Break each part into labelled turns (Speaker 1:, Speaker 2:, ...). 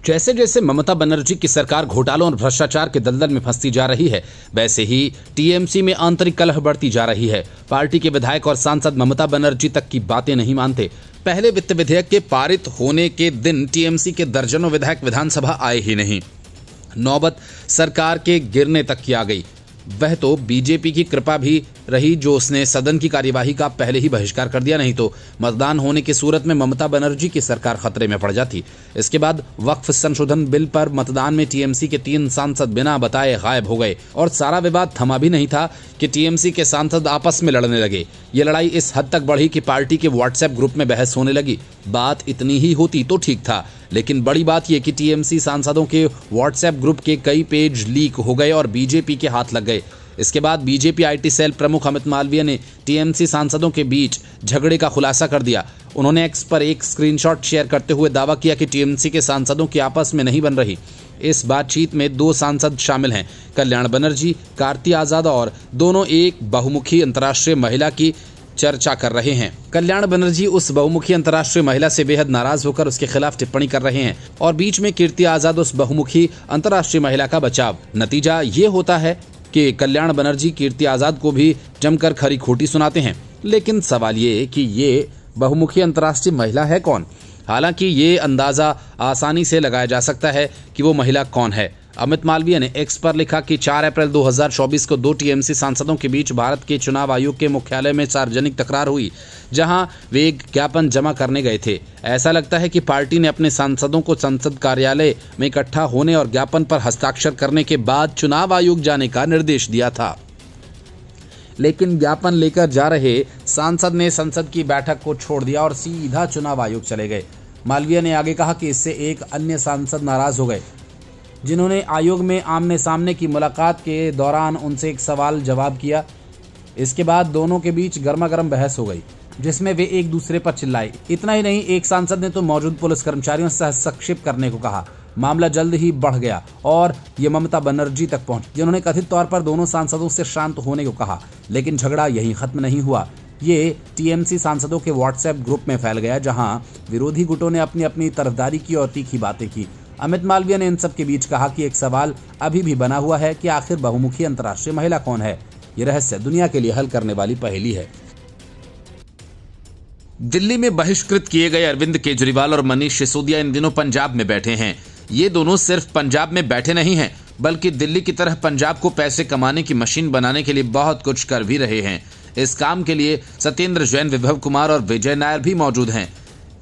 Speaker 1: जैसे जैसे ममता बनर्जी की सरकार घोटालों और भ्रष्टाचार के दलदल में फंसती जा रही है, वैसे ही टीएमसी में आंतरिक कलह बढ़ती जा रही है। पार्टी के विधायक और सांसद ममता बनर्जी तक की बातें नहीं मानते। पहले वित्त विधेयक के पारित होने के दिन टीएमसी के दर्जनों विधायक विधानसभा आए ही नहीं। नौबत सरकार के गिरने तक की आ गई। वह तो बीजेपी की कृपा भी रही जो उसने सदन की कार्यवाही का पहले ही बहिष्कार कर दिया, नहीं तो मतदान होने की सूरत में ममता बनर्जी की सरकार खतरे में पड़ जाती। इसके बाद वक्फ संशोधन बिल पर मतदान में टीएमसी के 3 सांसद बिना बताए गायब हो गए और सारा विवाद थमा भी नहीं था कि टीएमसी के सांसद आपस में लड़ने लगे। ये लड़ाई इस हद तक बढ़ी कि पार्टी के व्हाट्सएप ग्रुप में बहस होने लगी। बात इतनी ही होती तो ठीक था, लेकिन बड़ी बात यह कि टीएमसी सांसदों के व्हाट्सएप ग्रुप के कई पेज लीक हो गए और बीजेपी के हाथ लग गए। इसके बाद बीजेपी आईटी सेल प्रमुख अमित मालवीय ने टीएमसी सांसदों के बीच झगड़े का खुलासा कर दिया। उन्होंने एक्स पर एक स्क्रीनशॉट शेयर करते हुए दावा किया कि टीएमसी के सांसदों की आपस में नहीं बन रही। इस बातचीत में 2 सांसद शामिल हैं, कल्याण बनर्जी, कार्ति आजाद, और दोनों एक बहुमुखी अंतर्राष्ट्रीय महिला की चर्चा कर रहे हैं। कल्याण बनर्जी उस बहुमुखी अंतर्राष्ट्रीय महिला से बेहद नाराज होकर उसके खिलाफ टिप्पणी कर रहे हैं और बीच में कीर्ति आजाद उस बहुमुखी अंतर्राष्ट्रीय महिला का बचाव। नतीजा ये होता है कि कल्याण बनर्जी कीर्ति आजाद को भी जमकर खरी खोटी सुनाते हैं। लेकिन सवाल ये कि ये बहुमुखी अंतर्राष्ट्रीय महिला है कौन? हालांकि ये अंदाजा आसानी से लगाया जा सकता है कि वो महिला कौन है। अमित मालवीय ने एक्स पर लिखा कि 4 अप्रैल 2024 को 2 टीएमसी सांसदों के बीच भारत के चुनाव आयोग के मुख्यालय में सार्वजनिक तकरार हुई, जहां वे एक ज्ञापन जमा करने गए थे। ऐसा लगता है कि पार्टी ने अपने सांसदों को संसद कार्यालय में इकट्ठा होने और ज्ञापन पर हस्ताक्षर करने के बाद चुनाव आयोग जाने का निर्देश दिया था। लेकिन ज्ञापन लेकर जा रहे सांसद ने संसद की बैठक को छोड़ दिया और सीधा चुनाव आयोग चले गए। मालवीय ने आगे कहा कि इससे एक अन्य सांसद नाराज हो गए, जिन्होंने आयोग में आमने सामने की मुलाकात के दौरान उनसे एक सवाल जवाब किया। इसके बाद दोनों के बीच गर्मागर्म बहस हो गई, जिसमें वे एक दूसरे पर चिल्लाए। इतना ही नहीं, एक सांसद ने तो मौजूद पुलिस कर्मचारियों से हस्तक्षेप करने को कहा। मामला जल्द ही बढ़ गया और ये ममता बनर्जी तक पहुंच, जिन्होंने कथित तौर पर दोनों सांसदों से शांत होने को कहा। लेकिन झगड़ा यहीं खत्म नहीं हुआ। ये टीएमसी सांसदों के व्हाट्सएप ग्रुप में फैल गया, जहां विरोधी गुटों ने अपनी अपनी तरफदारी की और तीखी बातें की। अमित मालवीय ने इन सब के बीच कहा कि एक सवाल अभी भी बना हुआ है कि आखिर बहुमुखी अंतर्राष्ट्रीय महिला कौन है। ये रहस्य दुनिया के लिए हल करने वाली पहेली है। दिल्ली में बहिष्कृत किए गए अरविंद केजरीवाल और मनीष सिसोदिया इन दिनों पंजाब में बैठे हैं। ये दोनों सिर्फ पंजाब में बैठे नहीं हैं, बल्कि दिल्ली की तरह पंजाब को पैसे कमाने की मशीन बनाने के लिए बहुत कुछ कर भी रहे हैं। इस काम के लिए सत्येंद्र जैन, विभव कुमार और विजय नायर भी मौजूद हैं।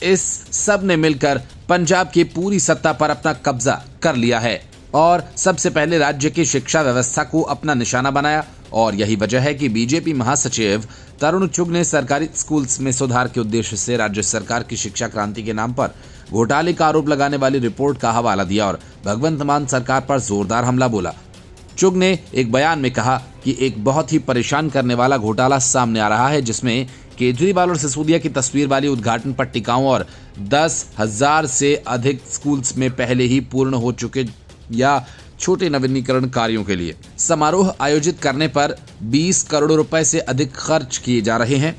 Speaker 1: इस सब ने मिलकर पंजाब की पूरी सत्ता पर अपना कब्जा कर लिया है और सबसे पहले राज्य की शिक्षा व्यवस्था को अपना निशाना बनाया। और यही वजह है कि बीजेपी महासचिव तरुण चुग ने सरकारी स्कूल्स में सुधार के उद्देश्य से राज्य सरकार की शिक्षा क्रांति के नाम पर घोटाले का आरोप लगाने वाली रिपोर्ट का हवाला दिया और भगवंत मान सरकार पर जोरदार हमला बोला। चुग ने एक बयान में कहा कि एक बहुत ही परेशान करने वाला घोटाला सामने आ रहा है, जिसमें केजरीवाल और सिसोदिया की तस्वीर वाली उद्घाटन पट्टिकाओं और 10,000 से अधिक स्कूल्स में पहले ही पूर्ण हो चुके या छोटे नवीनीकरण कार्यों के लिए समारोह आयोजित करने पर 20 करोड़ रुपए से अधिक खर्च किए जा रहे हैं।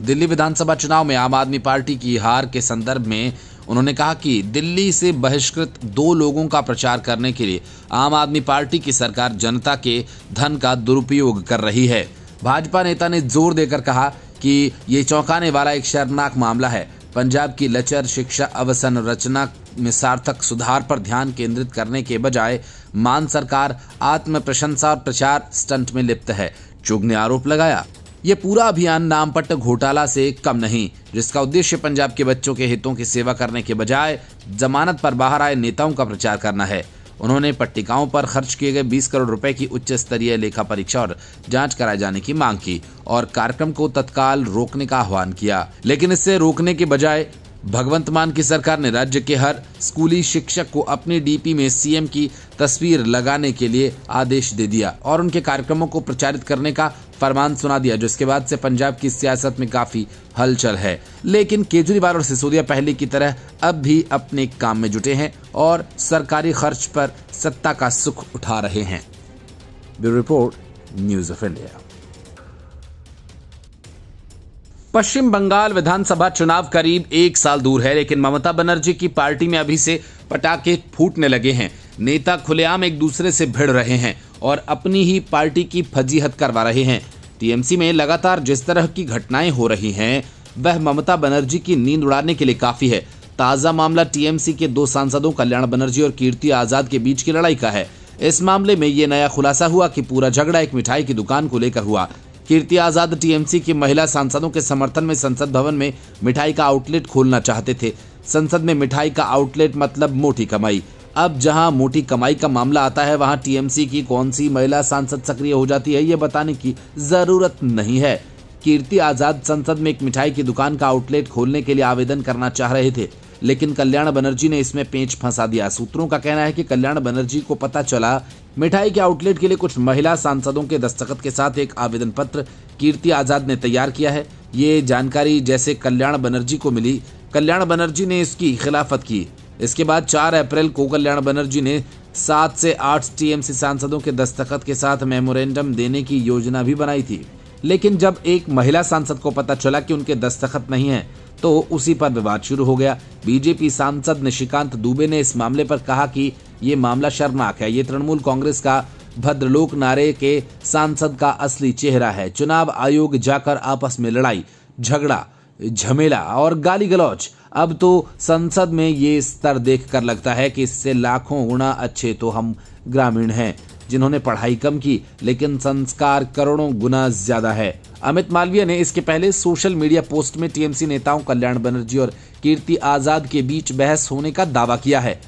Speaker 1: दिल्ली विधानसभा चुनाव में आम आदमी पार्टी की हार के संदर्भ में उन्होंने कहा कि दिल्ली से बहिष्कृत 2 लोगों का प्रचार करने के लिए आम आदमी पार्टी की सरकार जनता के धन का दुरुपयोग कर रही है। भाजपा नेता ने जोर देकर कहा कि ये चौंकाने वाला एक शर्मनाक मामला है। पंजाब की लचर शिक्षा अवसंरचना में सार्थक सुधार पर ध्यान केंद्रित करने के बजाय मान सरकार आत्म प्रशंसा और प्रचार स्टंट में लिप्त है। चुग ने आरोप लगाया, ये पूरा अभियान नामपट्ट घोटाला से कम नहीं, जिसका उद्देश्य पंजाब के बच्चों के हितों की सेवा करने के बजाय जमानत पर बाहर आए नेताओं का प्रचार करना है। उन्होंने पट्टिकाओं पर खर्च किए गए 20 करोड़ रुपए की उच्च स्तरीय लेखा परीक्षा और जांच कराए जाने की मांग की और कार्यक्रम को तत्काल रोकने का आह्वान किया। लेकिन इससे रोकने के बजाय भगवंत मान की सरकार ने राज्य के हर स्कूली शिक्षक को अपने डीपी में सीएम की तस्वीर लगाने के लिए आदेश दे दिया और उनके कार्यक्रमों को प्रचारित करने का फरमान सुना दिया, जिसके बाद से पंजाब की सियासत में काफी हलचल है। लेकिन केजरीवाल और सिसोदिया पहले की तरह अब भी अपने काम में जुटे हैं और सरकारी खर्च पर सत्ता का सुख उठा रहे हैं। Bureau report, news of India. Paschim Bangal विधानसभा चुनाव करीब 1 साल दूर है, लेकिन ममता बनर्जी की पार्टी में अभी से पटाखे फूटने लगे हैं। नेता खुलेआम एक दूसरे से भिड़ रहे हैं और अपनी ही पार्टी की फजीहत करवा रहे हैं। टीएमसी में लगातार जिस तरह की घटनाएं हो रही हैं वह ममता बनर्जी की नींद उड़ाने के लिए काफी है। ताजा मामला टीएमसी के 2 सांसदों कल्याण बनर्जी और कीर्ति आजाद के बीच की लड़ाई का है। इस मामले में ये नया खुलासा हुआ कि पूरा झगड़ा एक मिठाई की दुकान को लेकर हुआ। कीर्ति आजाद टीएमसी की महिला सांसदों के समर्थन में संसद भवन में मिठाई का आउटलेट खोलना चाहते थे। संसद में मिठाई का आउटलेट मतलब मोटी कमाई। अब जहां मोटी कमाई का मामला आता है वहां टीएमसी की कौन सी महिला सांसद सक्रिय हो जाती है ये बताने की जरूरत नहीं है। कीर्ति आजाद संसद में एक मिठाई की दुकान का आउटलेट खोलने के लिए आवेदन करना चाह रहे थे, लेकिन कल्याण बनर्जी ने इसमें पेंच फंसा दिया। सूत्रों का कहना है कि कल्याण बनर्जी को पता चला मिठाई के आउटलेट के लिए कुछ महिला सांसदों के दस्तखत के साथ एक आवेदन पत्र कीर्ति आजाद ने तैयार किया है। ये जानकारी जैसे कल्याण बनर्जी को मिली, कल्याण बनर्जी ने इसकी खिलाफत की। इसके बाद 4 अप्रैल को कल्याण बनर्जी ने 7 से 8 टीएमसी सांसदों के दस्तखत के साथ मेमोरेंडम देने की योजना भी बनाई थी, लेकिन जब एक महिला सांसद को पता चला कि उनके दस्तखत नहीं है तो उसी पर विवाद शुरू हो गया। बीजेपी सांसद निशिकांत दुबे ने इस मामले पर कहा कि ये मामला शर्मनाक है। ये तृणमूल कांग्रेस का भद्रलोक नारे के सांसद का असली चेहरा है। चुनाव आयोग जाकर आपस में लड़ाई झगड़ा झमेला और गाली गलौज। अब तो संसद में ये स्तर देखकर लगता है कि इससे लाखों गुना अच्छे तो हम ग्रामीण हैं जिन्होंने पढ़ाई कम की लेकिन संस्कार करोड़ों गुना ज्यादा है। अमित मालवीय ने इसके पहले सोशल मीडिया पोस्ट में टीएमसी नेताओं कल्याण बनर्जी और कीर्ति आजाद के बीच बहस होने का दावा किया है।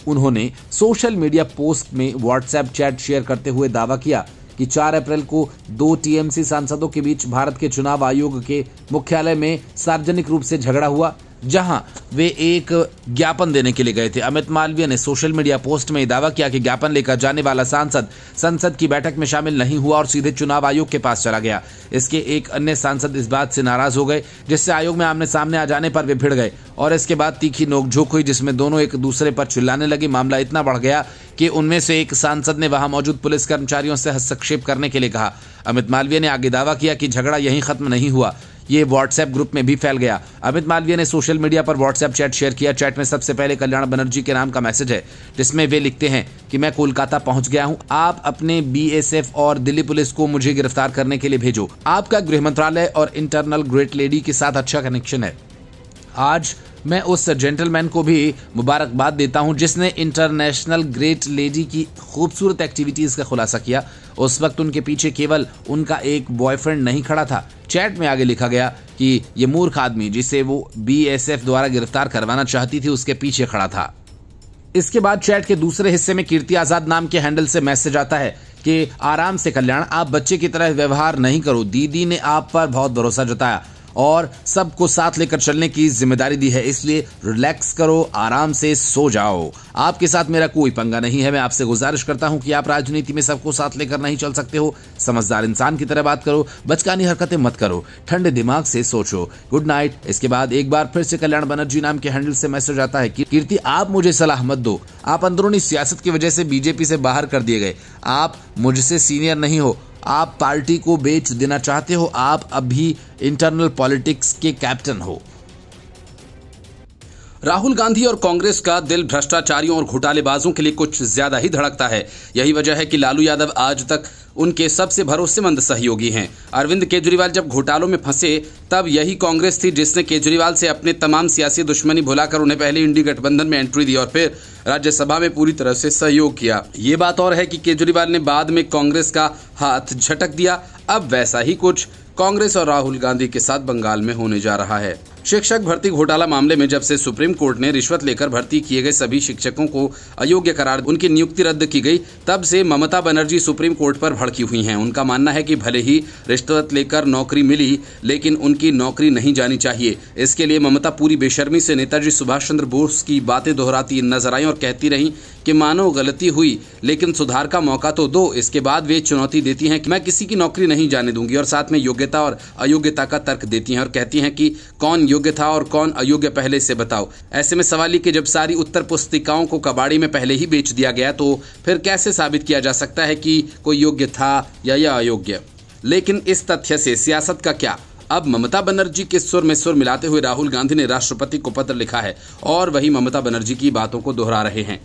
Speaker 1: उन्होंने सोशल मीडिया पोस्ट में व्हाट्सएप चैट शेयर करते हुए दावा किया कि 4 अप्रैल को 2 टीएमसी सांसदों के बीच भारत के चुनाव आयोग के मुख्यालय में सार्वजनिक रूप से झगड़ा हुआ, जहां वे एक ज्ञापन देने के लिए गए थे। अमित मालवीय ने सोशल मीडिया पोस्ट में दावा किया कि ज्ञापन लेकर जाने वाला सांसद संसद की बैठक में शामिल नहीं हुआ और सीधे चुनाव आयोग के पास चला गया। इसके एक अन्य सांसद इस बात से नाराज हो गए, जिससे आयोग में आमने सामने आ जाने पर वे भिड़ गए और इसके बाद तीखी नोकझोंक हुई, जिसमें दोनों एक दूसरे पर चिल्लाने लगे। मामला इतना बढ़ गया कि उनमें से एक सांसद ने वहां मौजूद पुलिस कर्मचारियों से हस्तक्षेप करने के लिए कहा। अमित मालवीय ने आगे दावा किया कि झगड़ा यहीं खत्म नहीं हुआ, ये व्हाट्सएप ग्रुप में भी फैल गया। अमित मालवीय ने सोशल मीडिया पर व्हाट्सएप चैट शेयर किया। चैट में सबसे पहले कल्याण बनर्जी के नाम का मैसेज है, जिसमें वे लिखते हैं कि मैं कोलकाता पहुंच गया हूं, आप अपने बीएसएफ और दिल्ली पुलिस को मुझे गिरफ्तार करने के लिए भेजो। आपका गृह मंत्रालय और इंटरनल ग्रेट लेडी के साथ अच्छा कनेक्शन है। आज मैं उस जेंटलमैन को भी मुबारकबाद देता हूं जिसने इंटरनेशनल ग्रेट लेडी की खूबसूरत एक्टिविटीज का खुलासा किया। उस वक्त उनके पीछे केवल उनका एक बॉयफ्रेंड नहीं खड़ा था। चैट में आगे लिखा गया कि ये मूर्ख आदमी जिसे वो बीएसएफ द्वारा गिरफ्तार करवाना चाहती थी उसके पीछे खड़ा था। इसके बाद चैट के दूसरे हिस्से में कीर्ति आजाद नाम के हैंडल से मैसेज आता है कि आराम से कल्याण, आप बच्चे की तरह व्यवहार नहीं करो। दीदी ने आप पर बहुत भरोसा जताया और सबको साथ लेकर चलने की जिम्मेदारी दी है, इसलिए रिलैक्स करो, आराम से सो जाओ। आपके साथ मेरा कोई पंगा नहीं है। मैं आपसे गुजारिश करता हूं कि आप राजनीति में सबको साथ लेकर नहीं चल सकते हो। समझदार इंसान की तरह बात करो, बचकानी हरकतें मत करो, ठंडे दिमाग से सोचो। Good night. इसके बाद एक बार फिर से कल्याण बनर्जी नाम के हैंडल से मैसेज आता है कि कीर्ति, आप मुझे सलाह मत दो। आप अंदरूनी सियासत की वजह से बीजेपी से बाहर कर दिए गए। आप मुझसे सीनियर नहीं हो। आप पार्टी को बेच देना चाहते हो। आप अभी इंटरनल पॉलिटिक्स के कैप्टन हो। राहुल गांधी और कांग्रेस का दिल भ्रष्टाचारियों और घोटालेबाजों के लिए कुछ ज्यादा ही धड़कता है। यही वजह है कि लालू यादव आज तक उनके सबसे भरोसेमंद सहयोगी हैं। अरविंद केजरीवाल जब घोटालों में फंसे तब यही कांग्रेस थी जिसने केजरीवाल से अपने तमाम सियासी दुश्मनी भुलाकर उन्हें पहले इंडी गठबंधन में एंट्री दी और फिर राज्यसभा में पूरी तरह से सहयोग किया। ये बात और है कि केजरीवाल ने बाद में कांग्रेस का हाथ झटक दिया। अब वैसा ही कुछ कांग्रेस और राहुल गांधी के साथ बंगाल में होने जा रहा है। शिक्षक भर्ती घोटाला मामले में जब से सुप्रीम कोर्ट ने रिश्वत लेकर भर्ती किए गए सभी शिक्षकों को अयोग्य करार उनकी नियुक्ति रद्द की गई, तब से ममता बनर्जी सुप्रीम कोर्ट पर भड़की हुई हैं। उनका मानना है कि भले ही रिश्वत लेकर नौकरी मिली, लेकिन उनकी नौकरी नहीं जानी चाहिए। इसके लिए ममता पूरी बेशर्मी से नेताजी सुभाष चंद्र बोस की बातें दोहराती नजर आई और कहती रही कि मानो गलती हुई लेकिन सुधार का मौका तो दो। इसके बाद वे चुनौती देती हैं कि मैं किसी की नौकरी नहीं जाने दूंगी और साथ में योग्यता और अयोग्यता का तर्क देती हैं और कहती हैं कि कौन योग्य था और कौन अयोग्य पहले से बताओ। ऐसे में सवाल कि जब सारी उत्तर पुस्तिकाओं को कबाड़ी में पहले ही बेच दिया गया तो फिर कैसे साबित किया जा सकता है कि कोई योग्य था या अयोग्य। लेकिन इस तथ्य से सियासत का क्या, अब ममता बनर्जी के सुर में सुर मिलाते हुए राहुल गांधी ने राष्ट्रपति को पत्र लिखा है और वही ममता बनर्जी की बातों को दोहरा रहे हैं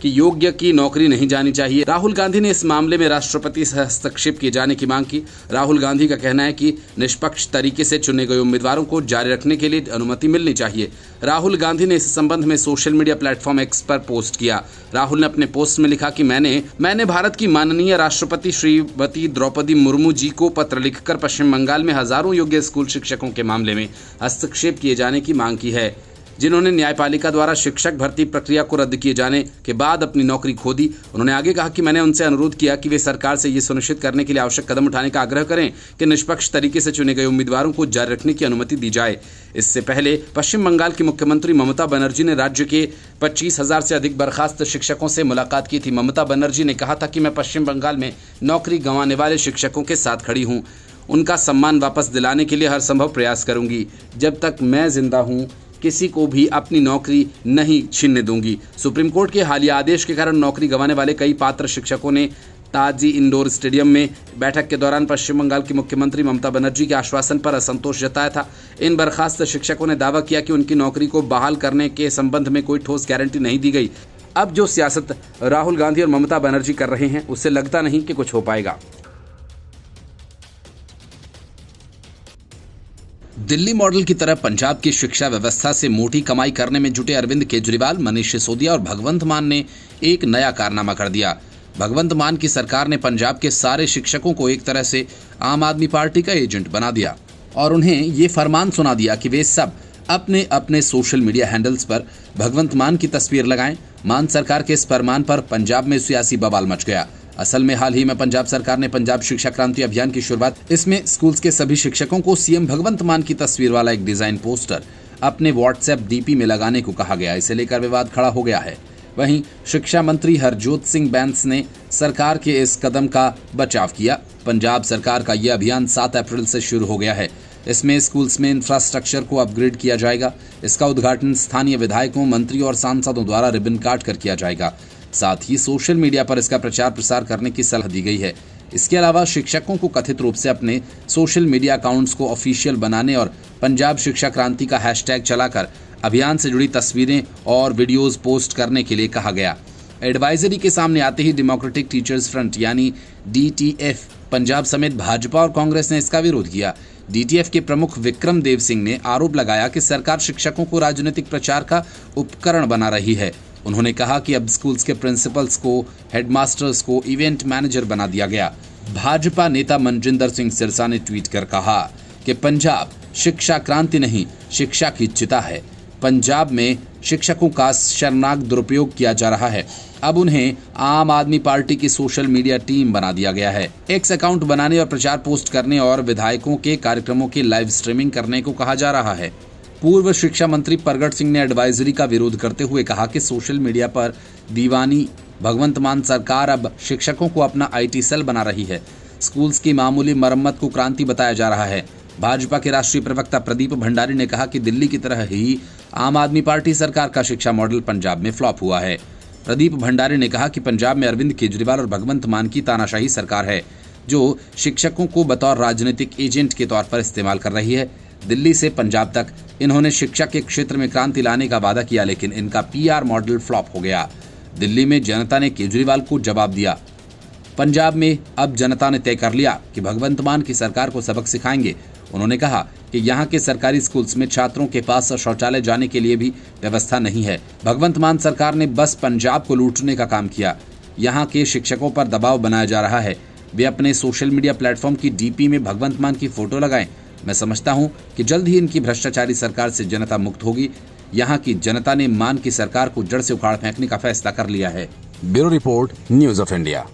Speaker 1: कि योग्य की नौकरी नहीं जानी चाहिए। राहुल गांधी ने इस मामले में राष्ट्रपति से हस्तक्षेप किए जाने की मांग की। राहुल गांधी का कहना है कि निष्पक्ष तरीके से चुने गए उम्मीदवारों को जारी रखने के लिए अनुमति मिलनी चाहिए। राहुल गांधी ने इस संबंध में सोशल मीडिया प्लेटफॉर्म एक्स पर पोस्ट किया। राहुल ने अपने पोस्ट में लिखा कि मैंने भारत की माननीय राष्ट्रपति श्रीमती द्रौपदी मुर्मू जी को पत्र लिखकर पश्चिम बंगाल में हजारों योग्य स्कूल शिक्षकों के मामले में हस्तक्षेप किए जाने की मांग की है, जिन्होंने न्यायपालिका द्वारा शिक्षक भर्ती प्रक्रिया को रद्द किए जाने के बाद अपनी नौकरी खो दी। उन्होंने आगे कहा कि मैंने उनसे अनुरोध किया कि वे सरकार से ये सुनिश्चित करने के लिए आवश्यक कदम उठाने का आग्रह करें कि निष्पक्ष तरीके से चुने गए उम्मीदवारों को जारी रखने की अनुमति दी जाए। इससे पहले पश्चिम बंगाल की मुख्यमंत्री ममता बनर्जी ने राज्य के 25,000 से अधिक बर्खास्त शिक्षकों से मुलाकात की थी। ममता बनर्जी ने कहा था कि मैं पश्चिम बंगाल में नौकरी गंवाने वाले शिक्षकों के साथ खड़ी हूँ। उनका सम्मान वापस दिलाने के लिए हर संभव प्रयास करूंगी। जब तक मैं जिंदा हूँ किसी को भी अपनी नौकरी नहीं छीनने दूंगी। सुप्रीम कोर्ट के हालिया आदेश के कारण नौकरी गंवाने वाले कई पात्र शिक्षकों ने ताजी इंडोर स्टेडियम में बैठक के दौरान पश्चिम बंगाल की मुख्यमंत्री ममता बनर्जी के आश्वासन पर असंतोष जताया था। इन बर्खास्त शिक्षकों ने दावा किया कि उनकी नौकरी को बहाल करने के संबंध में कोई ठोस गारंटी नहीं दी गई। अब जो सियासत राहुल गांधी और ममता बनर्जी कर रहे हैं उससे लगता नहीं कि कुछ हो पाएगा। दिल्ली मॉडल की तरह पंजाब की शिक्षा व्यवस्था से मोटी कमाई करने में जुटे अरविंद केजरीवाल, मनीष सिसोदिया और भगवंत मान ने एक नया कारनामा कर दिया। भगवंत मान की सरकार ने पंजाब के सारे शिक्षकों को एक तरह से आम आदमी पार्टी का एजेंट बना दिया और उन्हें ये फरमान सुना दिया कि वे सब अपने अपने सोशल मीडिया हैंडल्स पर भगवंत मान की तस्वीर लगाएं। मान सरकार के इस फरमान पर पंजाब में सियासी बवाल मच गया। असल में हाल ही में पंजाब सरकार ने पंजाब शिक्षा क्रांति अभियान की शुरुआत, इसमें स्कूल्स के सभी शिक्षकों को सीएम भगवंत मान की तस्वीर वाला एक डिजाइन पोस्टर अपने व्हाट्सएप डीपी में लगाने को कहा गया। इसे लेकर विवाद खड़ा हो गया है। वहीं शिक्षा मंत्री हरजोत सिंह बैंस ने सरकार के इस कदम का बचाव किया। पंजाब सरकार का यह अभियान 7 अप्रैल से शुरू हो गया है। इसमें स्कूल्स में इंफ्रास्ट्रक्चर को अपग्रेड किया जाएगा। इसका उद्घाटन स्थानीय विधायकों, मंत्रियों और सांसदों द्वारा रिबन काट कर किया जाएगा। साथ ही सोशल मीडिया पर इसका प्रचार प्रसार करने की सलाह दी गई है। इसके अलावा शिक्षकों को कथित रूप से अपने सोशल मीडिया अकाउंट्स को ऑफिशियल बनाने और पंजाब शिक्षा क्रांति का हैशटैग चलाकर अभियान से जुड़ी तस्वीरें और वीडियोस पोस्ट करने के लिए कहा गया। एडवाइजरी के सामने आते ही डेमोक्रेटिक टीचर्स फ्रंट यानी DTF पंजाब समेत भाजपा और कांग्रेस ने इसका विरोध किया। DTF के प्रमुख विक्रम देव सिंह ने आरोप लगाया कि सरकार शिक्षकों को राजनीतिक प्रचार का उपकरण बना रही है। उन्होंने कहा कि अब स्कूल्स के प्रिंसिपल्स को, हेडमास्टर्स को इवेंट मैनेजर बना दिया गया। भाजपा नेता मनजिंदर सिंह सिरसा ने ट्वीट कर कहा कि पंजाब शिक्षा क्रांति नहीं, शिक्षा की चिता है। पंजाब में शिक्षकों का शर्मनाक दुरुपयोग किया जा रहा है। अब उन्हें आम आदमी पार्टी की सोशल मीडिया टीम बना दिया गया है। एक्स अकाउंट बनाने और प्रचार पोस्ट करने और विधायकों के कार्यक्रमों की लाइव स्ट्रीमिंग करने को कहा जा रहा है। पूर्व शिक्षा मंत्री परगट सिंह ने एडवाइजरी का विरोध करते हुए कहा कि सोशल मीडिया पर दीवानी भगवंत मान सरकार अब शिक्षकों को अपना IT सेल बना रही है। स्कूल्स की मामूली मरम्मत को क्रांति बताया जा रहा है। भाजपा के राष्ट्रीय प्रवक्ता प्रदीप भंडारी ने कहा कि दिल्ली की तरह ही आम आदमी पार्टी सरकार का शिक्षा मॉडल पंजाब में फ्लॉप हुआ है। प्रदीप भंडारी ने कहा कि पंजाब में अरविंद केजरीवाल और भगवंत मान की तानाशाही सरकार है, जो शिक्षकों को बतौर राजनीतिक एजेंट के तौर पर इस्तेमाल कर रही है। दिल्ली से पंजाब तक इन्होंने शिक्षा के क्षेत्र में क्रांति लाने का वादा किया, लेकिन इनका PR मॉडल फ्लॉप हो गया। दिल्ली में जनता ने केजरीवाल को जवाब दिया। पंजाब में अब जनता ने तय कर लिया कि भगवंत मान की सरकार को सबक सिखाएंगे। उन्होंने कहा कि यहाँ के सरकारी स्कूल्स में छात्रों के पास शौचालय जाने के लिए भी व्यवस्था नहीं है। भगवंत मान सरकार ने बस पंजाब को लूटने का काम किया। यहाँ के शिक्षकों पर दबाव बनाया जा रहा है। वे अपने सोशल मीडिया प्लेटफॉर्म की DP में भगवंत मान की फोटो लगाएं। मैं समझता हूं कि जल्द ही इनकी भ्रष्टाचारी सरकार से जनता मुक्त होगी। यहाँ की जनता ने मान की सरकार को जड़ से उखाड़ फेंकने का फैसला कर लिया है।
Speaker 2: Bureau report, news of India.